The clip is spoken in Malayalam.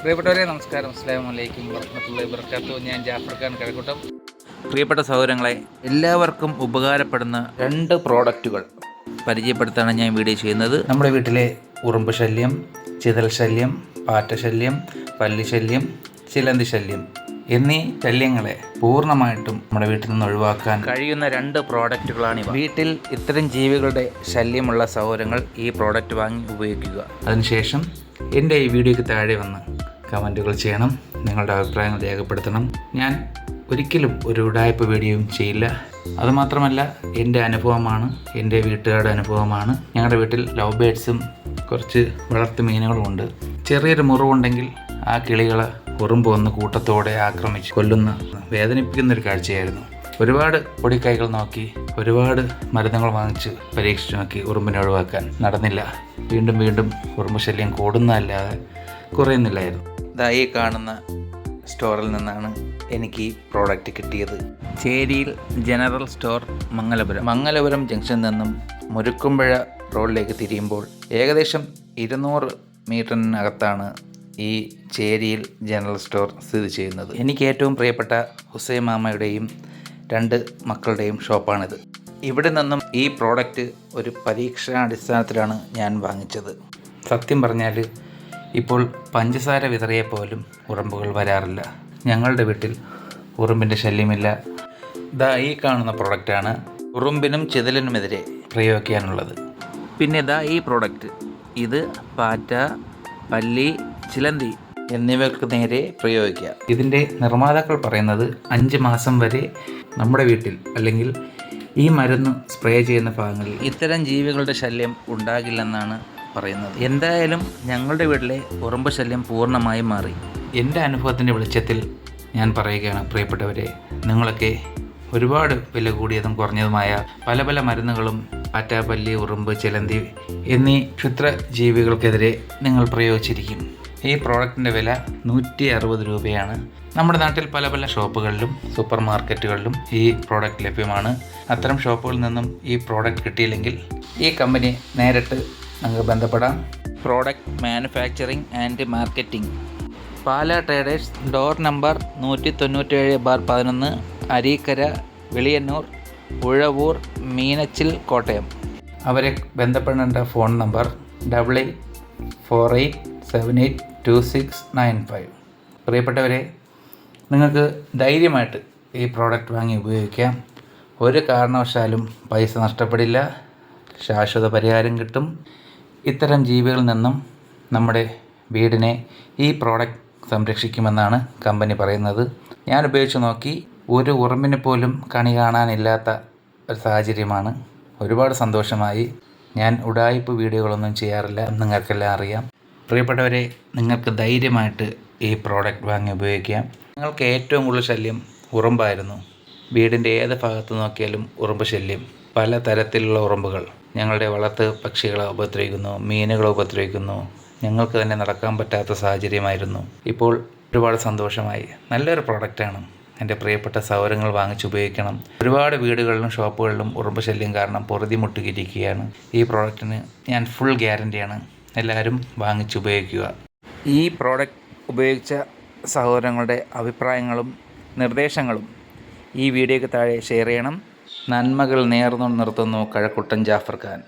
പ്രിയപ്പെട്ടവരെ നമസ്കാരം. അസ്സലാമു അലൈക്കും വറഹ്മത്തുള്ളാഹി വബറകാതുഹു. ഞാൻ ജാഫർ ഖാൻ കഴക്കൂട്ടം. പ്രിയപ്പെട്ട സഹോദരങ്ങളെ, എല്ലാവർക്കും ഉപകാരപ്പെടുന്ന 2 പ്രോഡക്റ്റുകൾ പരിചയപ്പെടുത്താണ് ഞാൻ വീഡിയോ ചെയ്യുന്നത്. നമ്മുടെ വീട്ടിലെ ഉറുമ്പ് ശല്യം, ചിതൽ ശല്യം, പാറ്റ ശല്യം, പല്ലി ശല്യം, ചിലന്തി ശല്യം എന്നീ ശല്യങ്ങളെ പൂർണ്ണമായിട്ടും നമ്മുടെ വീട്ടിൽ നിന്ന് ഒഴിവാക്കാൻ കഴിയുന്ന 2 പ്രോഡക്റ്റുകളാണിവ. വീട്ടിൽ ഇത്തരം ജീവികളുടെ ശല്യമുള്ള സഹോദരങ്ങൾ ഈ പ്രോഡക്റ്റ് വാങ്ങി ഉപയോഗിക്കുക. അതിനുശേഷം എൻ്റെ ഈ വീഡിയോയ്ക്ക് താഴെ വന്ന് കമൻറ്റുകൾ ചെയ്യണം, നിങ്ങളുടെ അഭിപ്രായങ്ങൾ രേഖപ്പെടുത്തണം. ഞാൻ ഒരിക്കലും ഒരു ഉടായ്പ വീഡിയോയും ചെയ്യില്ല. അതുമാത്രമല്ല, എൻ്റെ അനുഭവമാണ്, എൻ്റെ വീട്ടുകാരുടെ അനുഭവമാണ്. ഞങ്ങളുടെ വീട്ടിൽ ലവ് ബേഡ്സും കുറച്ച് വളർത്തു മീനുകളും ഉണ്ട്. ചെറിയൊരു മുറിവുണ്ടെങ്കിൽ ആ കിളികളെ ഉറുമ്പ് വന്ന് കൂട്ടത്തോടെ ആക്രമിച്ച് കൊല്ലുന്ന വേദനിപ്പിക്കുന്നൊരു കാഴ്ചയായിരുന്നു. ഒരുപാട് പൊടിക്കൈകൾ നോക്കി, ഒരുപാട് മരുന്നുകൾ വാങ്ങിച്ച് പരീക്ഷിച്ച് നോക്കി ഉറുമ്പിനെ ഒഴിവാക്കാൻ നടന്നില്ല. വീണ്ടും വീണ്ടും ഉറുമ്പ് ശല്യം കൂടുന്നതല്ലാതെ കുറയുന്നില്ലായിരുന്നു. ഈ കാണുന്ന സ്റ്റോറിൽ നിന്നാണ് എനിക്ക് ഈ പ്രോഡക്റ്റ് കിട്ടിയത്. ചേരിയിൽ ജനറൽ സ്റ്റോർ മംഗലപുരം ജംഗ്ഷനിൽ നിന്നും മുരുക്കുമ്പുഴ റോഡിലേക്ക് തിരിയുമ്പോൾ ഏകദേശം 200 മീറ്ററിനകത്താണ് ഈ ചേരിയിൽ ജനറൽ സ്റ്റോർ സ്ഥിതി ചെയ്യുന്നത്. എനിക്ക് ഏറ്റവും പ്രിയപ്പെട്ട ഹുസൈൻ മാമയുടെയും 2 മക്കളുടെയും ഷോപ്പാണിത്. ഇവിടെ നിന്നും ഈ പ്രോഡക്റ്റ് ഒരു പരീക്ഷണാടിസ്ഥാനത്തിലാണ് ഞാൻ വാങ്ങിച്ചത്. സത്യം പറഞ്ഞാൽ ഇപ്പോൾ പഞ്ചസാര വിതറിയെപ്പോലും ഉറുമ്പുകൾ വരാറില്ല. ഞങ്ങളുടെ വീട്ടിൽ ഉറുമ്പിൻ്റെ ശല്യമില്ല. ഈ കാണുന്ന പ്രോഡക്റ്റാണ് ഉറുമ്പിനും ചിതലിനുമെതിരെ പ്രയോഗിക്കാനുള്ളത്. പിന്നെ ഈ പ്രോഡക്റ്റ്, ഇത് പാറ്റ, പല്ലി, ചിലന്തി എന്നിവയ്ക്ക് നേരെ പ്രയോഗിക്കുക. ഇതിൻ്റെ നിർമ്മാതാക്കൾ പറയുന്നത് 5 മാസം വരെ നമ്മുടെ വീട്ടിൽ അല്ലെങ്കിൽ ഈ മരുന്ന് സ്പ്രേ ചെയ്യുന്ന ഭാഗങ്ങളിൽ ഇത്തരം ജീവികളുടെ ശല്യം ഉണ്ടാകില്ലെന്നാണ് പറയുന്നത്. എന്തായാലും ഞങ്ങളുടെ വീട്ടിലെ ഉറുമ്പ് ശല്യം പൂർണ്ണമായും മാറി. എൻ്റെ അനുഭവത്തിൻ്റെ വെളിച്ചത്തിൽ ഞാൻ പറയുകയാണ്, പ്രിയപ്പെട്ടവരെ, നിങ്ങളൊക്കെ ഒരുപാട് വില കൂടിയതും കുറഞ്ഞതുമായ പല പല മരുന്നുകളും പാറ്റ, പല്ലി, ഉറുമ്പ്, ചിലന്തി എന്നീ ക്ഷുദ്ര ജീവികൾക്കെതിരെ നിങ്ങൾ പ്രയോഗിച്ചിരിക്കും. ഈ പ്രോഡക്റ്റിൻ്റെ വില 160 രൂപയാണ്. നമ്മുടെ നാട്ടിൽ പല പല ഷോപ്പുകളിലും സൂപ്പർ മാർക്കറ്റുകളിലും ഈ പ്രോഡക്റ്റ് ലഭ്യമാണ്. അത്തരം ഷോപ്പുകളിൽ നിന്നും ഈ പ്രോഡക്റ്റ് കിട്ടിയില്ലെങ്കിൽ ഈ കമ്പനി നേരിട്ട് നിങ്ങൾക്ക് ബന്ധപ്പെടാം. Product manufacturing and marketing, Pala traders, door number 197/11, Areekkara, Veliyannur, Uzhavoor, Meenachil, Kottayam. അവരെ ബന്ധപ്പെടേണ്ട ഫോൺ നമ്പർ 8848782695. പ്രിയപ്പെട്ടവരെ, നിങ്ങൾക്ക് ധൈര്യമായിട്ട് ഈ പ്രോഡക്റ്റ് വാങ്ങി ഉപയോഗിക്കാം. ഒരു കാരണവശാലും പൈസ നഷ്ടപ്പെടില്ല, ശാശ്വത പരിഹാരം കിട്ടും. ഇത്തരം ജീവികളിൽ നിന്നും നമ്മുടെ വീടിനെ ഈ പ്രോഡക്റ്റ് സംരക്ഷിക്കുമെന്നാണ് കമ്പനി പറയുന്നത്. ഞാൻ ഉപയോഗിച്ച് നോക്കി, ഒരു ഉറുമ്പിനെ പോലും കണി കാണാനില്ലാത്ത ഒരു സാഹചര്യമാണ്. ഒരുപാട് സന്തോഷമായി. ഞാൻ ഉടായിപ്പ് വീഡിയോകളൊന്നും ചെയ്യാറില്ല, നിങ്ങൾക്കെല്ലാം അറിയാം. പ്രിയപ്പെട്ടവരെ, നിങ്ങൾക്ക് ധൈര്യമായിട്ട് ഈ പ്രോഡക്റ്റ് വാങ്ങി ഉപയോഗിക്കാം. നിങ്ങൾക്ക് ഏറ്റവും കൂടുതൽ ശല്യം ഉറുമ്പായിരുന്നു. വീടിൻ്റെ ഏത് ഭാഗത്ത് നോക്കിയാലും ഉറുമ്പ് ശല്യം, പല തരത്തിലുള്ള ഉറുമ്പുകൾ ഞങ്ങളുടെ വളർത്ത് പക്ഷികളെ ഉപദ്രവിക്കുന്നു, മീനുകളെ ഉപദ്രവിക്കുന്നു. ഞങ്ങൾക്ക് തന്നെ നടക്കാൻ പറ്റാത്ത സാഹചര്യമായിരുന്നു. ഇപ്പോൾ ഒരുപാട് സന്തോഷമായി. നല്ലൊരു പ്രോഡക്റ്റാണ്. എൻ്റെ പ്രിയപ്പെട്ട സൗരങ്ങൾ വാങ്ങിച്ചുപയോഗിക്കണം. ഒരുപാട് വീടുകളിലും ഷോപ്പുകളിലും ഉറുമ്പ് ശല്യം കാരണം പൊറുതിമുട്ടിയിരിക്കുകയാണ്. ഈ പ്രോഡക്റ്റിന് ഞാൻ ഫുൾ ഗ്യാരൻ്റിയാണ്. എല്ലാവരും വാങ്ങിച്ചുപയോഗിക്കുക. ഈ പ്രോഡക്റ്റ് ഉപയോഗിച്ച സഹോദരങ്ങളുടെ അഭിപ്രായങ്ങളും നിർദ്ദേശങ്ങളും ഈ വീഡിയോയ്ക്ക് താഴെ ഷെയർ ചെയ്യണം. നന്മകൾ നേർന്നു നിർത്തുന്നു കഴക്കൂട്ടൻ ജാഫർ ഖാൻ.